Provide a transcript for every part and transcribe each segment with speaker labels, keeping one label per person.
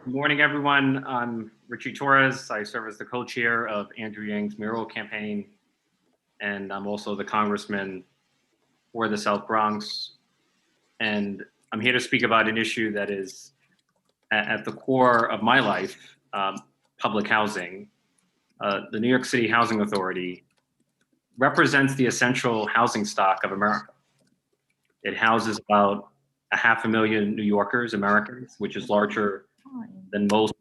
Speaker 1: Good morning, everyone. I'm Ritchie Torres. I serve as the co-chair of Andrew Yang's mural campaign, and I'm also the congressman for the South Bronx. And I'm here to speak about an issue that is at the core of my life, public housing. The New York City Housing Authority represents the essential housing stock of America. It houses about 500,000 New Yorkers, Americans, which is larger than most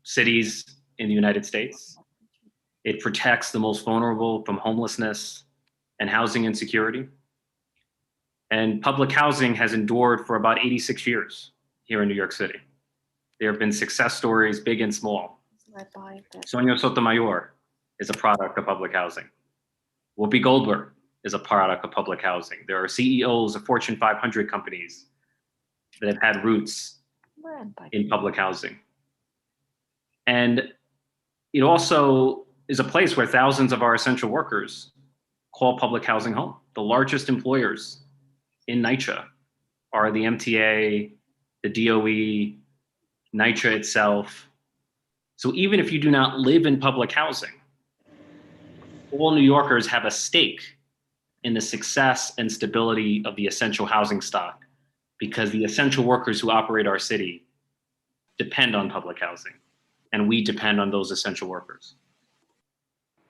Speaker 1: cities in the United States. It protects the most vulnerable from homelessness and housing insecurity. And public housing has endured for about 86 years here in New York City. There have been success stories, big and small. Sonia Sotomayor is a product of public housing. Whoopi Goldberg is a product of public housing. There are CEOs of Fortune 500 companies that have had roots in public housing. And it also is a place where thousands of our essential workers call public housing home. The largest employers in NYCHA are the MTA, the DOE, NYCHA itself. So even if you do not live in public housing, all New Yorkers have a stake in the success and stability of the essential housing stock, because the essential workers who operate our city depend on public housing, and we depend on those essential workers.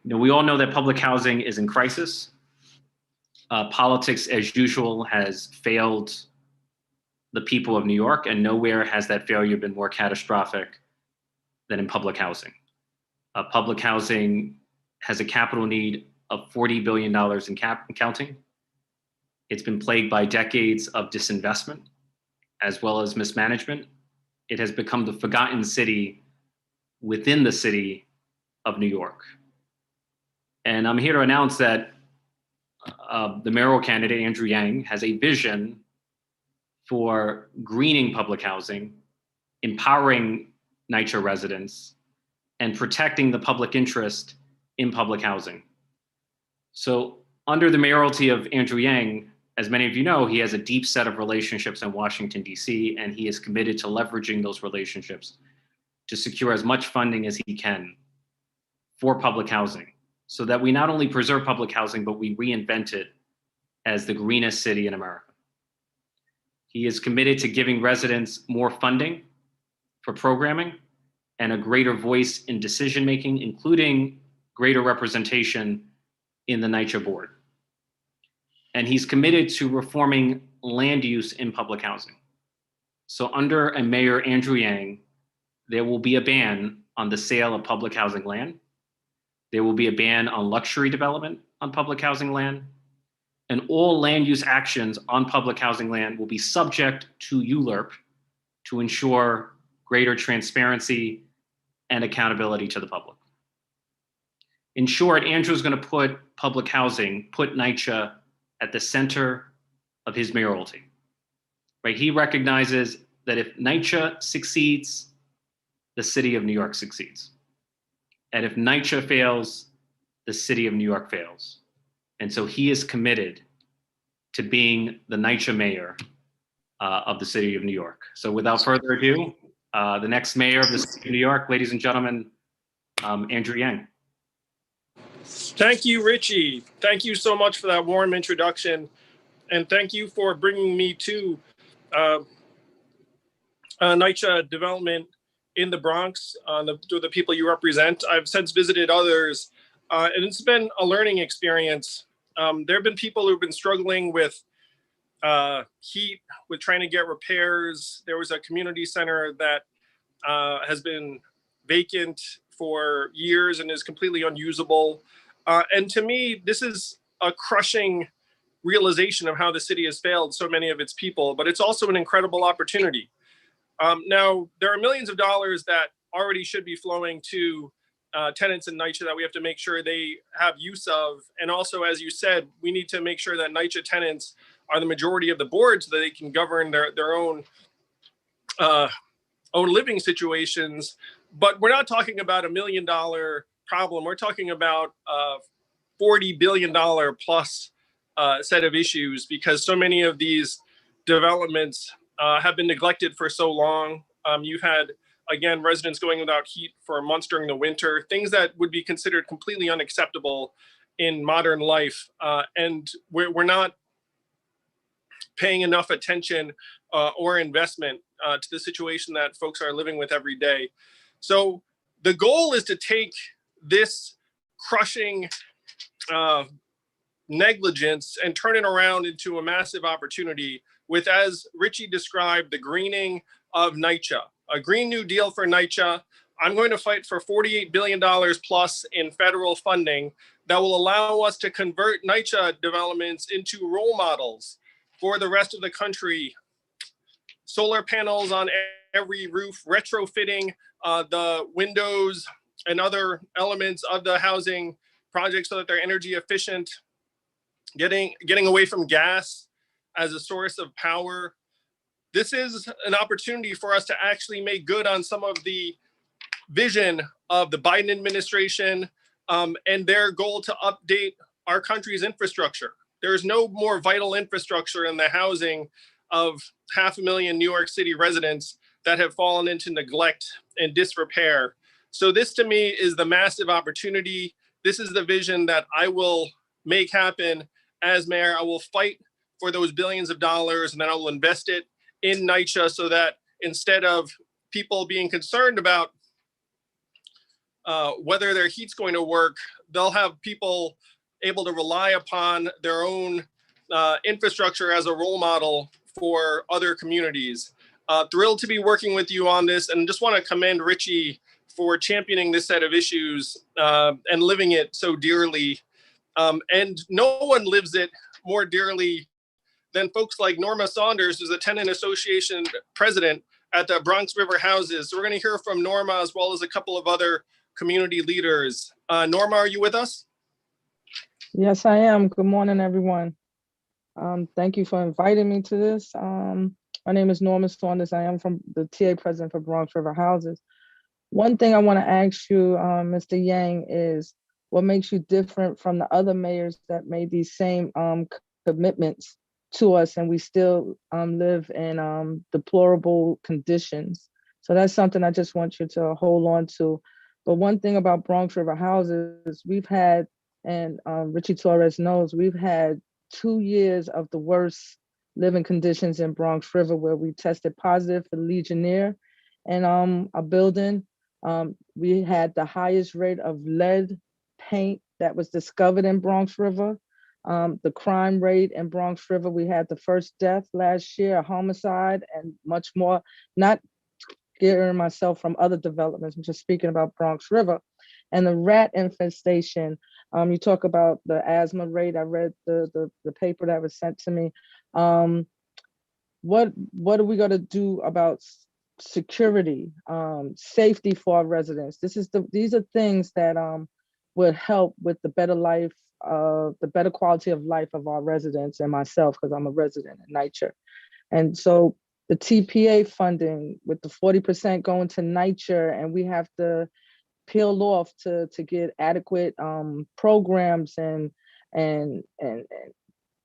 Speaker 1: You know, we all know that public housing is in crisis. Politics, as usual, has failed the people of New York, and nowhere has that failure been more catastrophic than in public housing. Public housing has a capital need of $40 billion in counting. It's been plagued by decades of disinvestment as well as mismanagement. It has become the forgotten city within the city of New York. And I'm here to announce that the mayoral candidate, Andrew Yang, has a vision for greening public housing, empowering NYCHA residents, and protecting the public interest in public housing. So under the mayoralty of Andrew Yang, as many of you know, he has a deep set of relationships in Washington, D.C., and he is committed to leveraging those relationships to secure as much funding as he can for public housing, so that we not only preserve public housing, but we reinvent it as the greenest city in America. He is committed to giving residents more funding for programming and a greater voice in decision-making, including greater representation in the NYCHA board. And he's committed to reforming land use in public housing. So under a Mayor Andrew Yang, there will be a ban on the sale of public housing land. There will be a ban on luxury development on public housing land. And all land use actions on public housing land will be subject to ULURP to ensure greater transparency and accountability to the public. In short, Andrew's going to put public housing, put NYCHA at the center of his mayoralty. Right? He recognizes that if NYCHA succeeds, the city of New York succeeds. And if NYCHA fails, the city of New York fails. And so he is committed to being the NYCHA mayor of the city of New York. So without further ado, the next mayor of the city of New York, ladies and gentlemen, Andrew Yang.
Speaker 2: Thank you, Richie. Thank you so much for that warm introduction. And thank you for bringing me to NYCHA development in the Bronx, to the people you represent. I've since visited others, and it's been a learning experience. There have been people who've been struggling with heat, with trying to get repairs. There was a community center that has been vacant for years and is completely unusable. And to me, this is a crushing realization of how the city has failed so many of its people, but it's also an incredible opportunity. Now, there are millions of dollars that already should be flowing to tenants in NYCHA that we have to make sure they have use of. And also, as you said, we need to make sure that NYCHA tenants are the majority of the board so that they can govern their own living situations. But we're not talking about $1 million problem. We're talking about $40 billion plus set of issues, because so many of these developments have been neglected for so long. You've had again, residents going without heat for months during the winter, things that would be considered completely unacceptable in modern life. And we're not paying enough attention or investment to the situation that folks are living with every day. So the goal is to take this crushing negligence and turn it around into a massive opportunity with, as Ritchie described, the greening of NYCHA, a Green New Deal for NYCHA. I'm going to fight for $48 billion plus in federal funding that will allow us to convert NYCHA developments into role models for the rest of the country. Solar panels on every roof, retrofitting the windows and other elements of the housing projects so that they're energy efficient, getting away from gas as a source of power. This is an opportunity for us to actually make good on some of the vision of the Biden administration and their goal to update our country's infrastructure. There's no more vital infrastructure in the housing of 500,000 New York City residents that have fallen into neglect and disrepair. So this to me is the massive opportunity. This is the vision that I will make happen as mayor. I will fight for those billions of dollars, and then I will invest it in NYCHA so that instead of people being concerned about whether their heat's going to work, they'll have people able to rely upon their own infrastructure as a role model for other communities. Thrilled to be working with you on this, and just want to commend Ritchie for championing this set of issues and living it so dearly. And no one lives it more dearly than folks like Norma Saunders, who's the Tenant Association president at the Bronx River Houses. So we're going to hear from Norma as well as a couple of other community leaders. Norma, are you with us?
Speaker 3: Yes, I am. Good morning, everyone. Thank you for inviting me to this. My name is Norma Saunders. I am from the TA president for Bronx River Houses. One thing I want to ask you, Mr. Yang, is what makes you different from the other mayors that made these same commitments to us, and we still live in deplorable conditions. So that's something I just want you to hold on to. But one thing about Bronx River Houses, we've had, and Ritchie Torres knows, we've had 2 years of the worst living conditions in Bronx River, where we tested positive for Legionnaire in a building. We had the highest rate of lead paint that was discovered in Bronx River. The crime rate in Bronx River, we had the first death last year, a homicide, and much more. Not getting myself from other developments, I'm just speaking about Bronx River. And the rat infestation, you talk about the asthma rate. I read the paper that was sent to me. What are we going to do about security, safety for our residents? These are things that would help with the better life, the better quality of life of our residents and myself, because I'm a resident in NYCHA. And so the TPA funding with the 40% going to NYCHA, and we have to peel off to get adequate programs and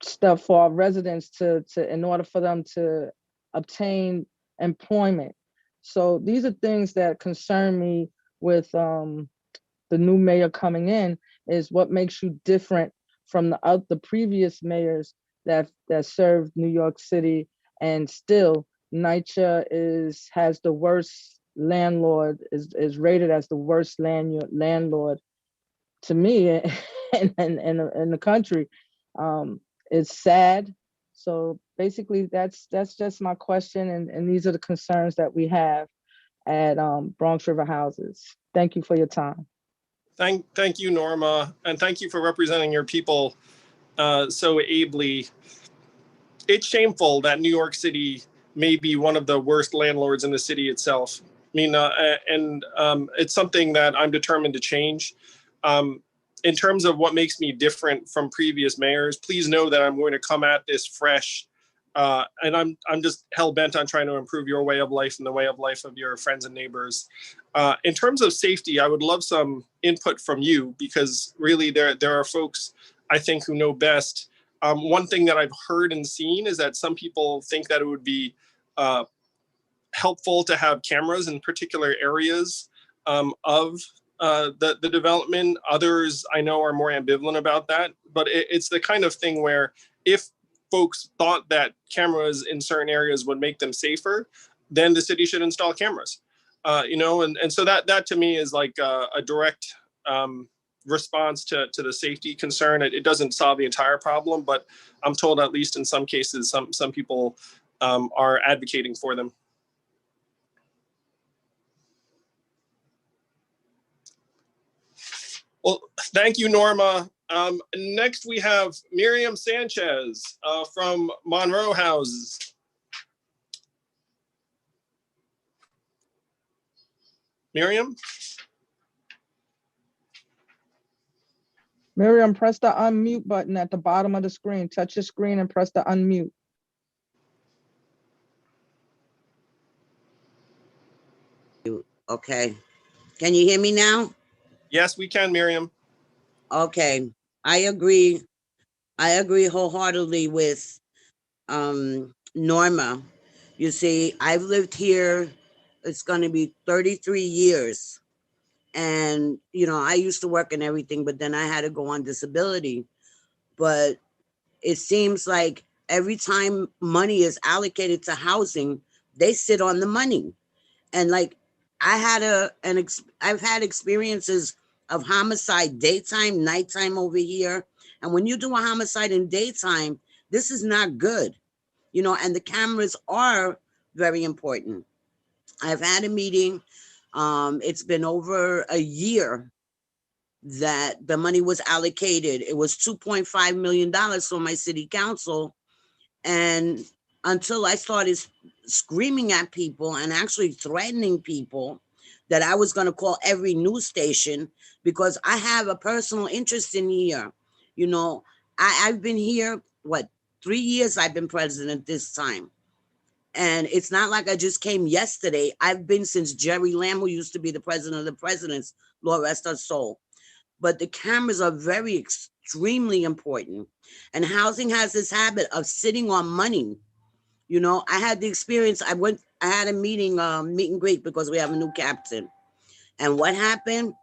Speaker 3: stuff for our residents to in order for them to obtain employment. So these are things that concern me with the new mayor coming in, is what makes you different from the previous mayors that served New York City. And still NYCHA has the worst landlord, is rated as the worst landlord to me in the country. It's sad. So basically that's just my question, and these are the concerns that we have at Bronx River Houses. Thank you for your time.
Speaker 2: Thank you, Norma, and thank you for representing your people so ably. It's shameful that New York City may be one of the worst landlords in the city itself. I mean, and it's something that I'm determined to change. In terms of what makes me different from previous mayors, please know that I'm going to come at this fresh. And I'm just hell-bent on trying to improve your way of life and the way of life of your friends and neighbors. In terms of safety, I would love some input from you, because really there are folks, I think, who know best. One thing that I've heard and seen is that some people think that it would be helpful to have cameras in particular areas of the development. Others I know are more ambivalent about that, but it's the kind of thing where if folks thought that cameras in certain areas would make them safer, then the city should install cameras. And so that to me is like a direct response to the safety concern. It doesn't solve the entire problem, but I'm told at least in some cases, some people are advocating for them. Well, thank you, Norma. Next, we have Miriam Sanchez from Monroe Houses. Miriam?
Speaker 3: Miriam, press the unmute button at the bottom of the screen. Touch the screen and press the unmute.
Speaker 4: Okay. Can you hear me now?
Speaker 2: Yes, we can, Miriam.
Speaker 4: Okay. I agree wholeheartedly with Norma. You see, I've lived here, it's going to be 33 years. And, I used to work and everything, but then I had to go on disability. But it seems like every time money is allocated to housing, they sit on the money. And like, I've had experiences of homicide daytime, nighttime over here. And when you do a homicide in daytime, this is not good, and the cameras are very important. I've had a meeting. It's been over a year that the money was allocated. It was $2.5 million for my city council. And until I started screaming at people and actually threatening people that I was going to call every news station because I have a personal interest in here. I've been here, 3 years I've been president this time. And it's not like I just came yesterday. I've been since Jerry Lamb, who used to be the president of the presidents, Lord rest her soul. But the cameras are very extremely important. And housing has this habit of sitting on money. I had the experience, I had a meet and greet because we have a new captain. And what happened?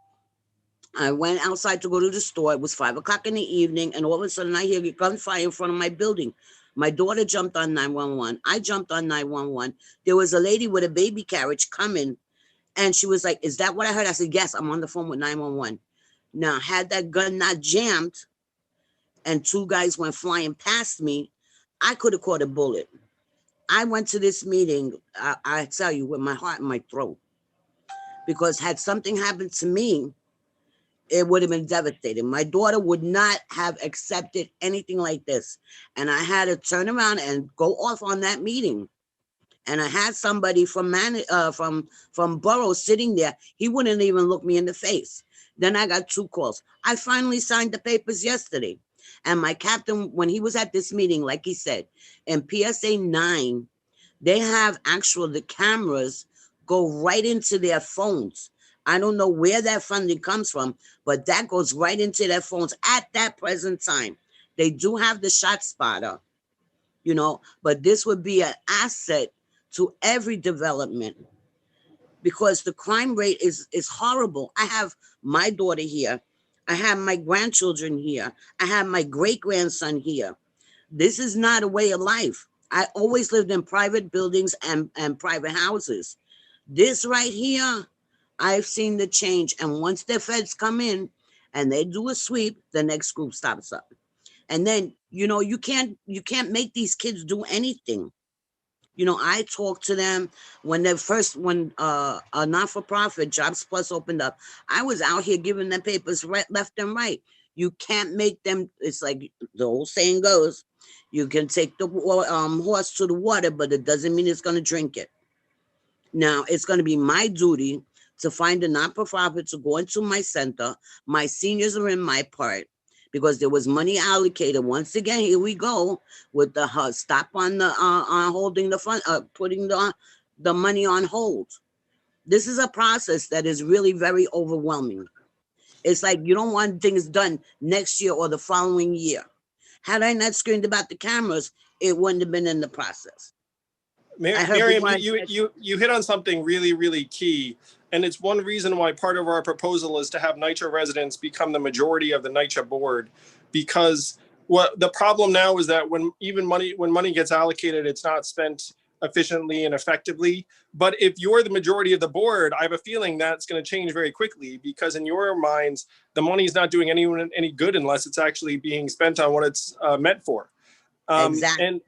Speaker 4: I went outside to go to the store. It was 5 o'clock in the evening. And all of a sudden I hear gunfire in front of my building. My daughter jumped on 911. I jumped on 911. There was a lady with a baby carriage coming. And she was like, "Is that what I heard?" I said, "Yes, I'm on the phone with 911. Now, had that gun not jammed and 2 guys went flying past me, I could have caught a bullet. I went to this meeting, I tell you, with my heart in my throat. Because had something happened to me, it would have been devastating. My daughter would not have accepted anything like this. And I had to turn around and go off on that meeting. And I had somebody from Borough sitting there. He wouldn't even look me in the face. Then I got 2 calls. I finally signed the papers yesterday. And my captain, when he was at this meeting, like he said, in PSA 9, they have the cameras go right into their phones. I don't know where that funding comes from, but that goes right into their phones at that present time. They do have the shot spotter, but this would be an asset to every development because the crime rate is horrible. I have my daughter here. I have my grandchildren here. I have my great-grandson here. This is not a way of life. I always lived in private buildings and private houses. This right here, I've seen the change. And once the feds come in and they do a sweep, the next group stops up. And then, you can't make these kids do anything. I talked to them when a not-for-profit Jobs Plus opened up. I was out here giving them papers left and right. You can't make them, it's like the old saying goes, you can take the horse to the water, but it doesn't mean it's going to drink it. Now, it's going to be my duty to find a not-for-profit to go into my center. My seniors are in my part because there was money allocated. Once again, here we go with the stop on the on holding the fund, putting the money on hold. This is a process that is really very overwhelming. It's like you don't want things done next year or the following year. Had I not screamed about the cameras, it wouldn't have been in the process. I heard
Speaker 2: Miriam,
Speaker 4: before I
Speaker 2: you hit on something really, really key. And it's one reason why part of our proposal is to have NYCHA residents become the majority of the NYCHA board, because what the problem now is that when money gets allocated, it's not spent efficiently and effectively. But if you're the majority of the board, I have a feeling that's going to change very quickly, because in your minds, the money is not doing anyone any good unless it's actually being spent on what it's meant for.
Speaker 4: Exactly.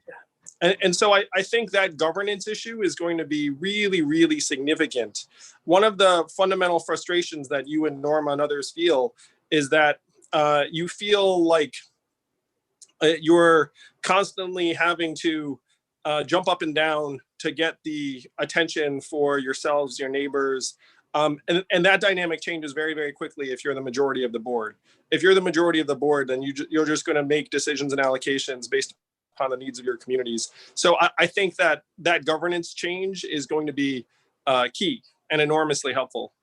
Speaker 2: And so I think that governance issue is going to be really, really significant. One of the fundamental frustrations that you and Norma and others feel is that you feel like you're constantly having to jump up and down to get the attention for yourselves, your neighbors. And that dynamic changes very, very quickly if you're the majority of the board. If you're the majority of the board, then you're just going to make decisions and allocations based on the needs of your communities. So I think that governance change is going to be key and enormously helpful.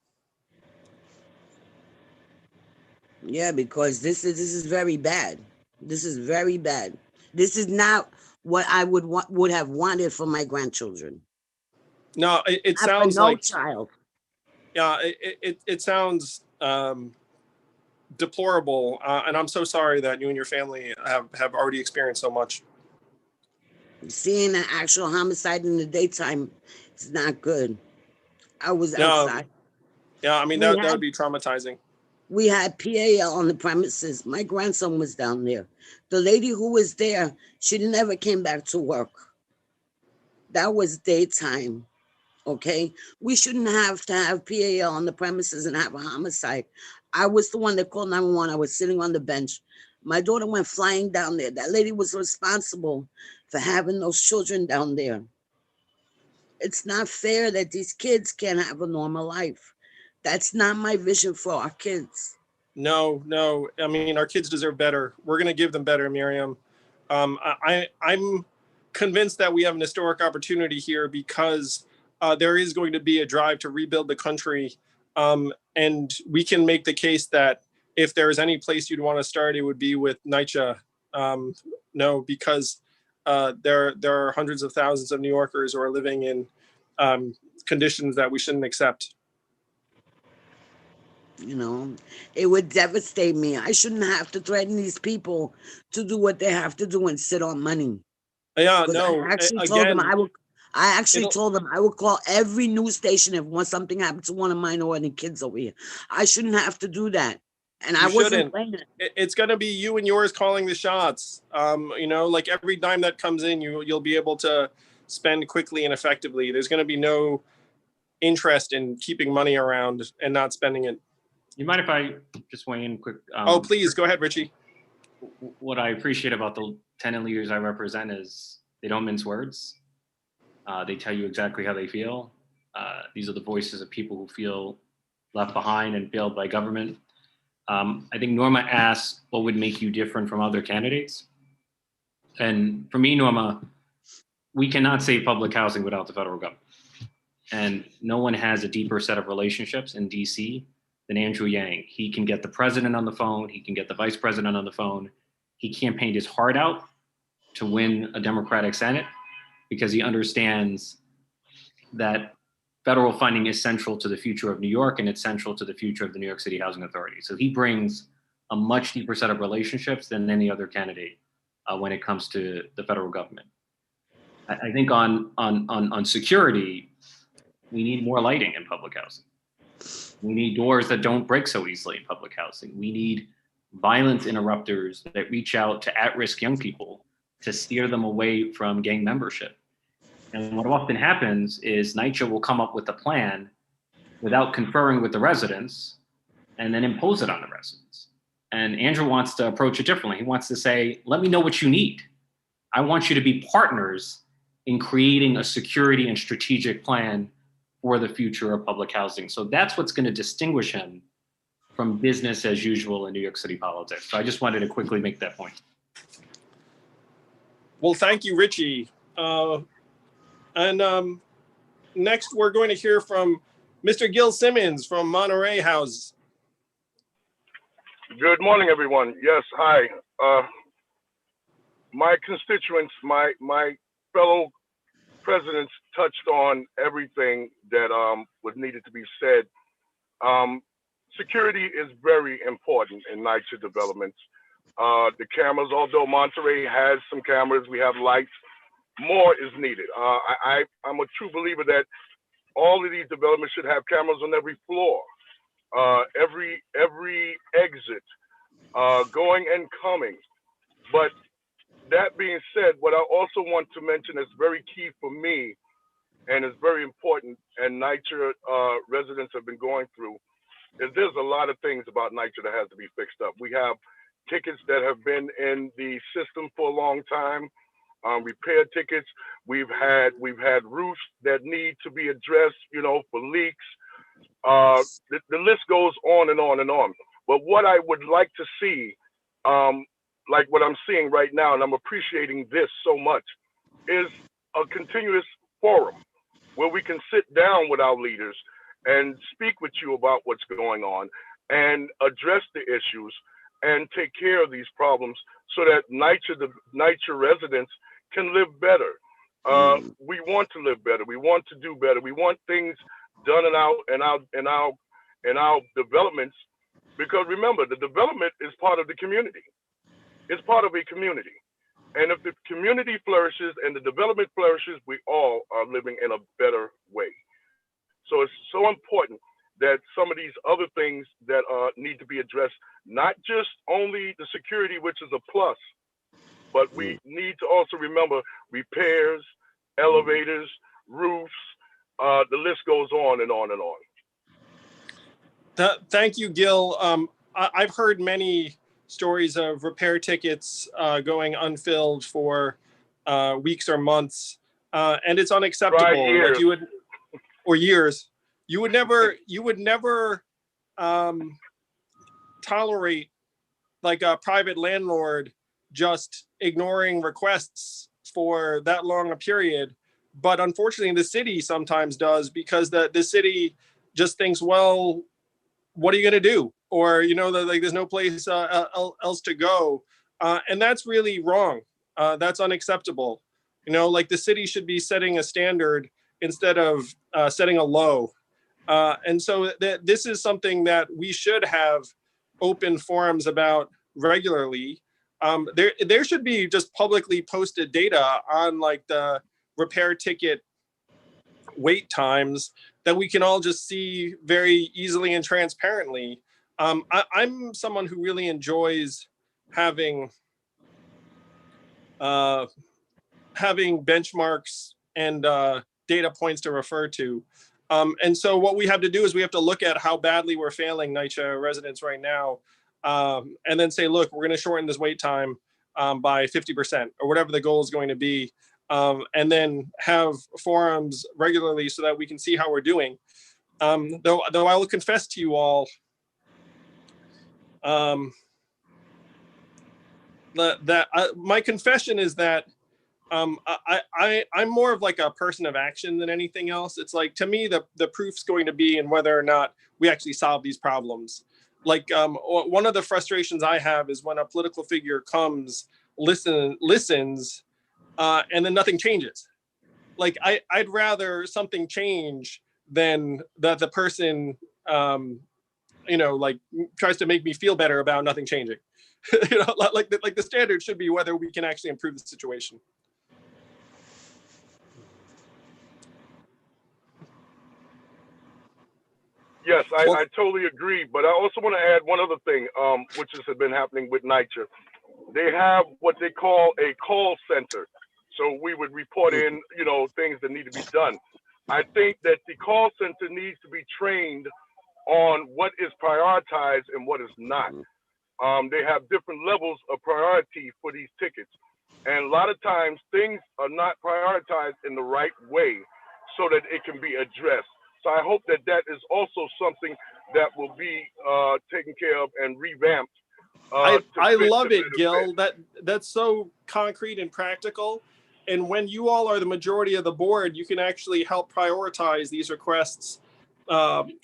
Speaker 4: Yeah, because this is very bad. This is very bad. This is not what I would have wanted for my grandchildren.
Speaker 2: No, it
Speaker 4: Not for
Speaker 2: sounds
Speaker 4: no
Speaker 2: like
Speaker 4: child.
Speaker 2: yeah, it sounds deplorable, and I'm so sorry that you and your family have already experienced so much.
Speaker 4: Seeing an actual homicide in the daytime is not good. I was outside.
Speaker 2: Yeah, I mean that would be traumatizing.
Speaker 4: We had PAL on the premises. My grandson was down there. The lady who was there, she never came back to work. That was daytime, okay? We shouldn't have to have PAL on the premises and have a homicide. I was the one that called 911. I was sitting on the bench. My daughter went flying down there. That lady was responsible for having those children down there. It's not fair that these kids can't have a normal life. That's not my vision for our kids.
Speaker 2: No. I mean, our kids deserve better. We're going to give them better, Miriam. I'm convinced that we have an historic opportunity here because there is going to be a drive to rebuild the country. And we can make the case that if there's any place you'd want to start, it would be with NYCHA. Because there are hundreds of thousands of New Yorkers who are living in conditions that we shouldn't accept.
Speaker 4: You know, it would devastate me. I shouldn't have to threaten these people to do what they have to do and sit on money.
Speaker 2: Yeah, no.
Speaker 4: I actually told them I would call every news station if something happened to one of my minority kids over here. I shouldn't have to do that. And I wasn't playing it.
Speaker 2: It's going to be you and yours calling the shots. Like every dime that comes in, you'll be able to spend quickly and effectively. There's going to be no interest in keeping money around and not spending it.
Speaker 1: You mind if I just weigh in quick?
Speaker 2: Oh, please go ahead, Richie.
Speaker 1: What I appreciate about the tenant leaders I represent is they don't mince words. They tell you exactly how they feel. These are the voices of people who feel left behind and failed by government. I think Norma asked, what would make you different from other candidates? And for me, Norma, we cannot save public housing without the federal government. And no one has a deeper set of relationships in DC than Andrew Yang. He can get the president on the phone. He can get the vice president on the phone. He campaigned his heart out to win a Democratic Senate because he understands that federal funding is central to the future of New York and it's central to the future of the New York City Housing Authority. So he brings a much deeper set of relationships than any other candidate when it comes to the federal government. I think on security, we need more lighting in public housing. We need doors that don't break so easily in public housing. We need violence interrupters that reach out to at-risk young people to steer them away from gang membership. And what often happens is NYCHA will come up with a plan without conferring with the residents and then impose it on the residents. And Andrew wants to approach it differently. He wants to say, let me know what you need. I want you to be partners in creating a security and strategic plan for the future of public housing. So that's what's going to distinguish him from business as usual in New York City politics. So I just wanted to quickly make that point.
Speaker 2: Well, thank you, Richie. And next, we're going to hear from Mr. Gil Simmons from Monterey House.
Speaker 5: Good morning, everyone. Yes, hi. My constituents, my fellow presidents touched on everything that was needed to be said. Security is very important in NYCHA developments. The cameras, although Monterey has some cameras, we have lights, more is needed. I'm a true believer that all of these developments should have cameras on every floor, every exit, going and coming. But that being said, what I also want to mention is very key for me and is very important, and NYCHA residents have been going through, is there's a lot of things about NYCHA that has to be fixed up. We have tickets that have been in the system for a long time, repair tickets. We've had roofs that need to be addressed, you know, for leaks. The list goes on and on and on. But what I would like to see, like what I'm seeing right now, and I'm appreciating this so much, is a continuous forum where we can sit down with our leaders and speak with you about what's going on and address the issues and take care of these problems so that NYCHA residents can live better. We want to live better. We want to do better. We want things done in our developments, because remember, the development is part of the community. It's part of a community. And if the community flourishes and the development flourishes, we all are living in a better way. So it's so important that some of these other things that need to be addressed, not just only the security, which is a plus, but we need to also remember repairs, elevators, roofs, the list goes on and on and on.
Speaker 2: Thank you, Gil. I've heard many stories of repair tickets going unfilled for weeks or months, and it's unacceptable.
Speaker 5: Years.
Speaker 2: Like you would, or years. You would never tolerate like a private landlord just ignoring requests for that long a period. But unfortunately, the city sometimes does, because the city just thinks, well, what are you going to do? Or, you know, like there's no place else to go. And that's really wrong. That's unacceptable. You know, like the city should be setting a standard instead of setting a low. And so this is something that we should have open forums about regularly. There should be just publicly posted data on like the repair ticket wait times that we can all just see very easily and transparently. I'm someone who really enjoys having benchmarks and data points to refer to. And so what we have to do is we have to look at how badly we're failing NYCHA residents right now, and then say, look, we're going to shorten this wait time by 50% or whatever the goal is going to be, and then have forums regularly so that we can see how we're doing. Though I will confess to you all my confession is that I'm more of like a person of action than anything else. It's like, to me, the proof's going to be in whether or not we actually solve these problems. Like one of the frustrations I have is when a political figure comes, listens, and then nothing changes. Like I'd rather something change than that the person, you know, like tries to make me feel better about nothing changing. You know, like the standard should be whether we can actually improve the situation.
Speaker 5: Yes, I totally agree. But I also want to add one other thing, which has been happening with NYCHA. They have what they call a call center. So we would report in, you know, things that need to be done. I think that the call center needs to be trained on what is prioritized and what is not. They have different levels of priority for these tickets. And a lot of times things are not prioritized in the right way so that it can be addressed. So I hope that that is also something that will be taken care of and revamped.
Speaker 2: I love it, Gil. That's so concrete and practical. And when you all are the majority of the board, you can actually help prioritize these requests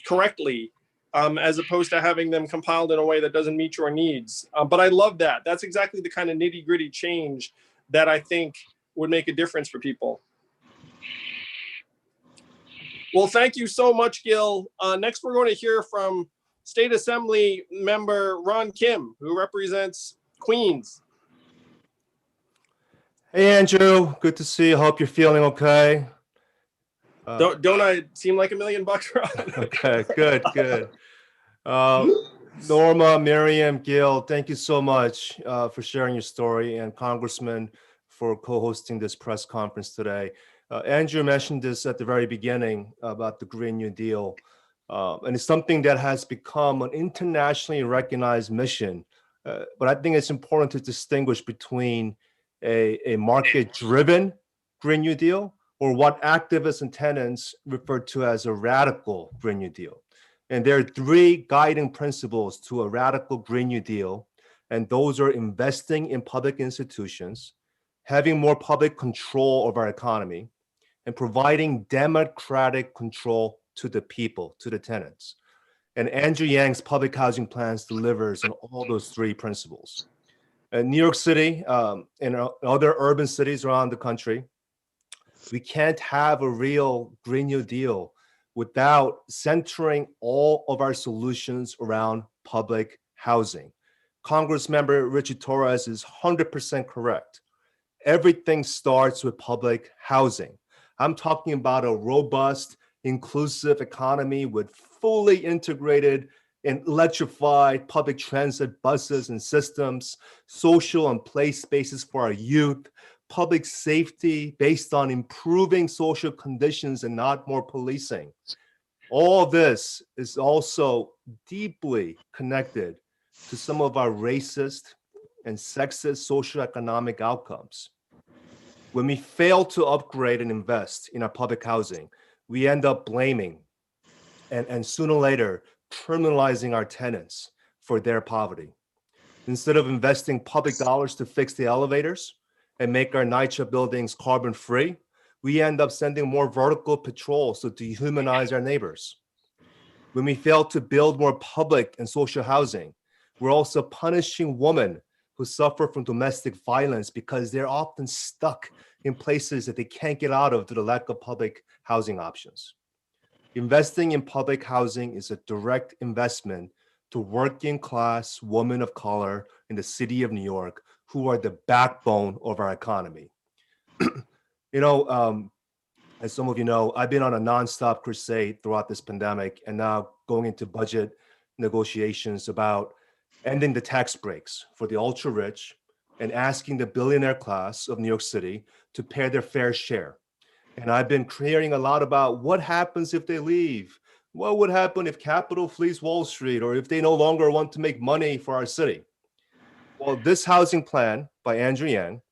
Speaker 2: correctly, as opposed to having them compiled in a way that doesn't meet your needs. But I love that. That's exactly the kind of nitty-gritty change that I think would make a difference for people. Well, thank you so much, Gil. Next, we're going to hear from State Assembly member Ron Kim, who represents Queens.
Speaker 6: Hey, Andrew. Good to see you. Hope you're feeling okay.
Speaker 2: Don't I seem like $1 million, Ron?
Speaker 6: Okay, good. Norma, Miriam, Gil, thank you so much for sharing your story, and Congressman for co-hosting this press conference today. Andrew mentioned this at the very beginning about the Green New Deal, and it's something that has become an internationally recognized mission. But I think it's important to distinguish between a market-driven Green New Deal or what activists and tenants refer to as a radical Green New Deal. And there are three guiding principles to a radical Green New Deal, and those are investing in public institutions, having more public control of our economy, and providing democratic control to the people, to the tenants. And Andrew Yang's public housing plans delivers on all those three principles. In New York City and other urban cities around the country, we can't have a real Green New Deal without centering all of our solutions around public housing. Congressmember Ritchie Torres is 100% correct. Everything starts with public housing. I'm talking about a robust, inclusive economy with fully integrated and electrified public transit buses and systems, social and play spaces for our youth, public safety based on improving social conditions and not more policing. All this is also deeply connected to some of our racist and sexist socioeconomic outcomes. When we fail to upgrade and invest in our public housing, we end up blaming and sooner or later criminalizing our tenants for their poverty. Instead of investing public dollars to fix the elevators and make our NYCHA buildings carbon-free, we end up sending more vertical patrols to dehumanize our neighbors. When we fail to build more public and social housing, we're also punishing women who suffer from domestic violence because they're often stuck in places that they can't get out of due to lack of public housing options. Investing in public housing is a direct investment to working class women of color in the city of New York, who are the backbone of our economy. As some of you know, I've been on a nonstop crusade throughout this pandemic and now going into budget negotiations about ending the tax breaks for the ultra rich and asking the billionaire class of New York City to pay their fair share. And I've been hearing a lot about what happens if they leave. What would happen if capital flees Wall Street or if they no longer want to make money for our city? Well, this housing plan by Andrew Yang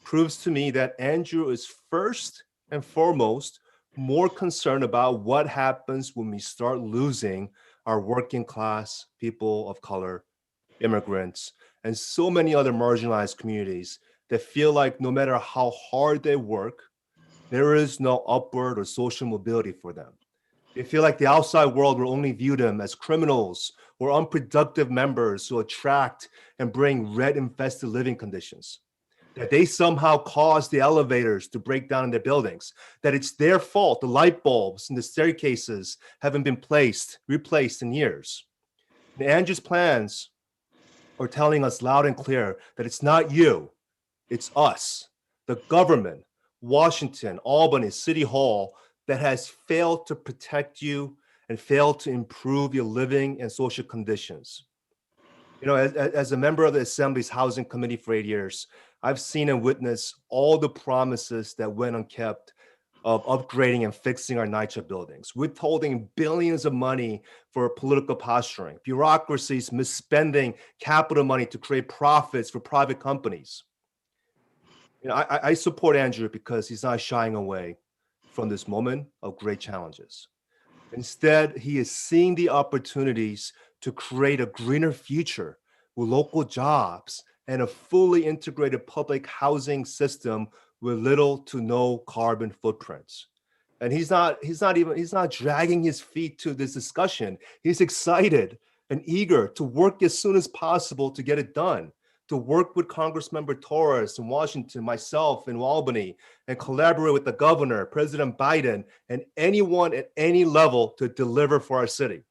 Speaker 6: proves to me that Andrew is first and foremost more concerned about what happens when we start losing our working class, people of color, immigrants, and so many other marginalized communities that feel like no matter how hard they work, there is no upward or social mobility for them. They feel like the outside world will only view them as criminals or unproductive members who attract and bring red-infested living conditions. That they somehow caused the elevators to break down in their buildings, that it's their fault the light bulbs and the staircases haven't been replaced in years. And Andrew's plans are telling us loud and clear that it's not you, it's us, the government, Washington, Albany, City Hall, that has failed to protect you and failed to improve your living and social conditions. As a member of the Assembly's Housing Committee for 8 years, I've seen and witnessed all the promises that went unkept of upgrading and fixing our NYCHA buildings, withholding billions of money for political posturing, bureaucracies misspending capital money to create profits for private companies. I support Andrew because he's not shying away from this moment of great challenges. Instead, he is seeing the opportunities to create a greener future with local jobs and a fully integrated public housing system with little to no carbon footprints. And he's not dragging his feet to this discussion. He's excited and eager to work as soon as possible to get it done, to work with Congressman Torres in Washington, myself in Albany, and collaborate with the governor, President Biden, and anyone at any level to deliver for our city.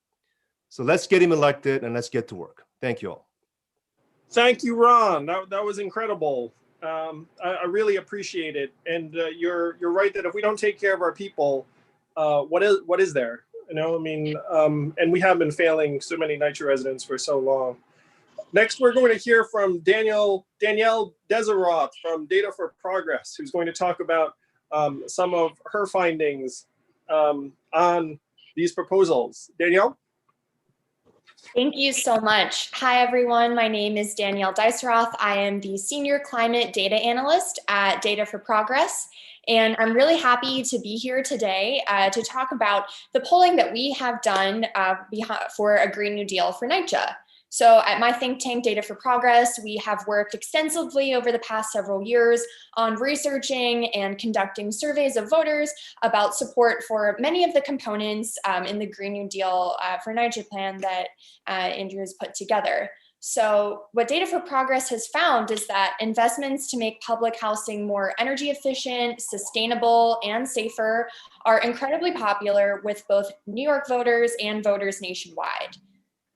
Speaker 6: So let's get him elected and let's get to work. Thank you all.
Speaker 2: Thank you, Ron. That was incredible. I really appreciate it. And you're right that if we don't take care of our people, what is there? You know, I mean, and we have been failing so many NYCHA residents for so long. Next, we're going to hear from Danielle Deiseroth from Data for Progress, who's going to talk about some of her findings on these proposals. Danielle?
Speaker 7: Thank you so much. Hi, everyone. My name is Danielle Deiseroth. I am the Senior Climate Data Analyst at Data for Progress. And I'm really happy to be here today to talk about the polling that we have done for a Green New Deal for NYCHA. So at my think tank, Data for Progress, we have worked extensively over the past several years on researching and conducting surveys of voters about support for many of the components in the Green New Deal for NYCHA plan that Andrew has put together. So what Data for Progress has found is that investments to make public housing more energy efficient, sustainable, and safer are incredibly popular with both New York voters and voters nationwide.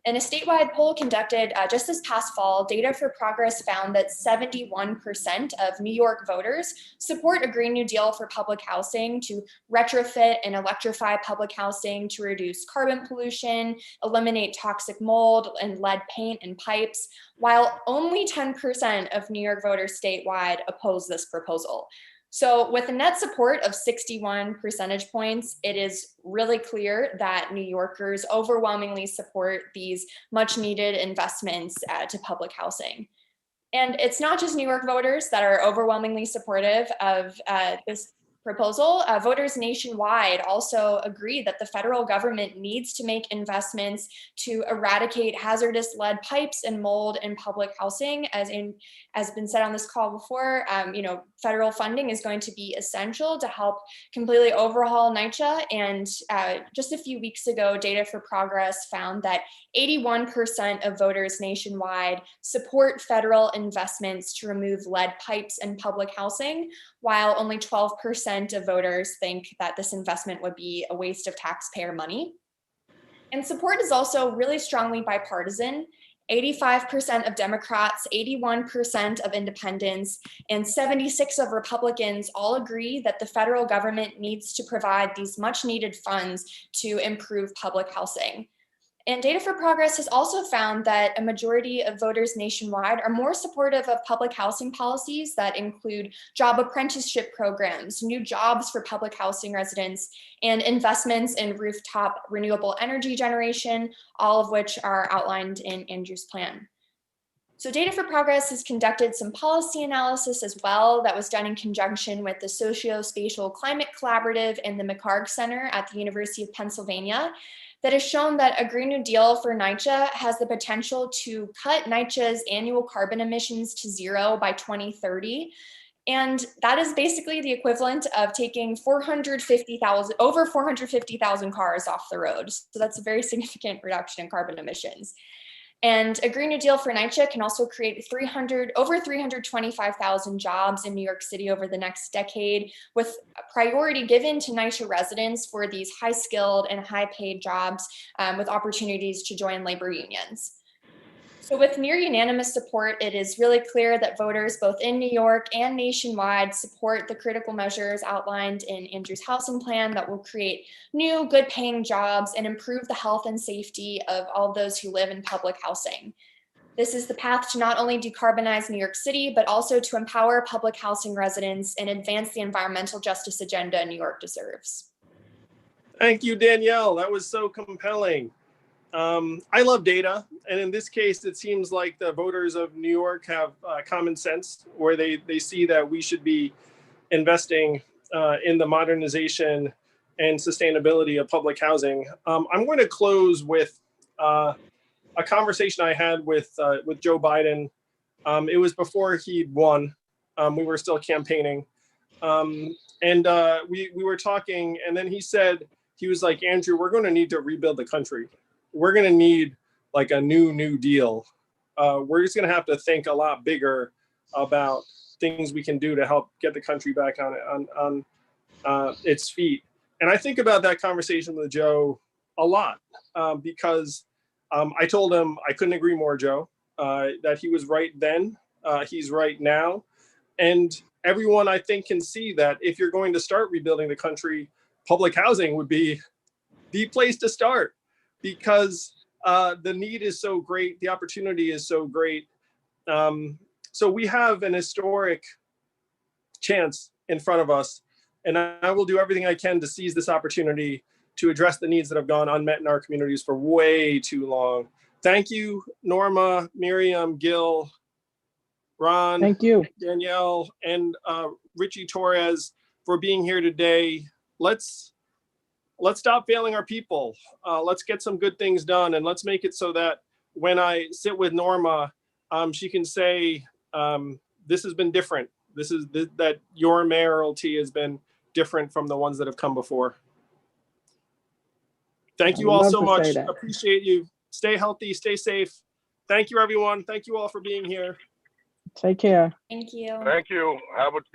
Speaker 7: In a statewide poll conducted just this past fall, Data for Progress found that 71% of New York voters support a Green New Deal for public housing to retrofit and electrify public housing to reduce carbon pollution, eliminate toxic mold and lead paint and pipes, while only 10% of New York voters statewide oppose this proposal. So with a net support of 61 percentage points, it is really clear that New Yorkers overwhelmingly support these much needed investments to public housing. And it's not just New York voters that are overwhelmingly supportive of this proposal. Voters nationwide also agree that the federal government needs to make investments to eradicate hazardous lead pipes and mold in public housing. As been said on this call before, federal funding is going to be essential to help completely overhaul NYCHA. And just a few weeks ago, Data for Progress found that 81% of voters nationwide support federal investments to remove lead pipes in public housing, while only 12% of voters think that this investment would be a waste of taxpayer money. And support is also really strongly bipartisan. 85% of Democrats, 81% of independents, and 76% of Republicans all agree that the federal government needs to provide these much needed funds to improve public housing. And Data for Progress has also found that a majority of voters nationwide are more supportive of public housing policies that include job apprenticeship programs, new jobs for public housing residents, and investments in rooftop renewable energy generation, all of which are outlined in Andrew's plan. So Data for Progress has conducted some policy analysis as well that was done in conjunction with the Socio-Spatial Climate Collaborative and the McHarg Center at the University of Pennsylvania, that has shown that a Green New Deal for NYCHA has the potential to cut NYCHA's annual carbon emissions to zero by 2030. And that is basically the equivalent of taking over 450,000 cars off the road. So that's a very significant reduction in carbon emissions. And a Green New Deal for NYCHA can also create over 325,000 jobs in New York City over the next decade, with priority given to NYCHA residents for these high-skilled and high-paid jobs with opportunities to join labor unions. So with near unanimous support, it is really clear that voters both in New York and nationwide support the critical measures outlined in Andrew's housing plan that will create new good paying jobs and improve the health and safety of all those who live in public housing. This is the path to not only decarbonize New York City, but also to empower public housing residents and advance the environmental justice agenda New York deserves.
Speaker 2: Thank you, Danielle. That was so compelling. I love data, and in this case, it seems like the voters of New York have common sense, where they see that we should be investing in the modernization and sustainability of public housing. I'm going to close with a conversation I had with Joe Biden. It was before he'd won. We were still campaigning, and we were talking, and then he was like, Andrew, we're going to need to rebuild the country. We're going to need like a new deal we're just going to have to think a lot bigger about things we can do to help get the country back on its feet. And I think about that conversation with Joe a lot because I told him I couldn't agree more, Joe, that he was right then, he's right now. And everyone, I think, can see that if you're going to start rebuilding the country, public housing would be the place to start because the need is so great, the opportunity is so great. So we have an historic chance in front of us, and I will do everything I can to seize this opportunity to address the needs that have gone unmet in our communities for way too long. Thank you, Norma, Miriam, Gil, Ron,
Speaker 3: Thank you.
Speaker 2: Danielle, and Ritchie Torres for being here today. Let's stop failing our people. Let's get some good things done, and let's make it so that when I sit with Norma, she can say, this has been different. That your mayoralty has been different from the ones that have come before. Thank you all so much. Appreciate you. Stay healthy, stay safe. Thank you, everyone. Thank you all for being here.
Speaker 3: Take care.
Speaker 7: Thank you.
Speaker 5: Thank you. Have a good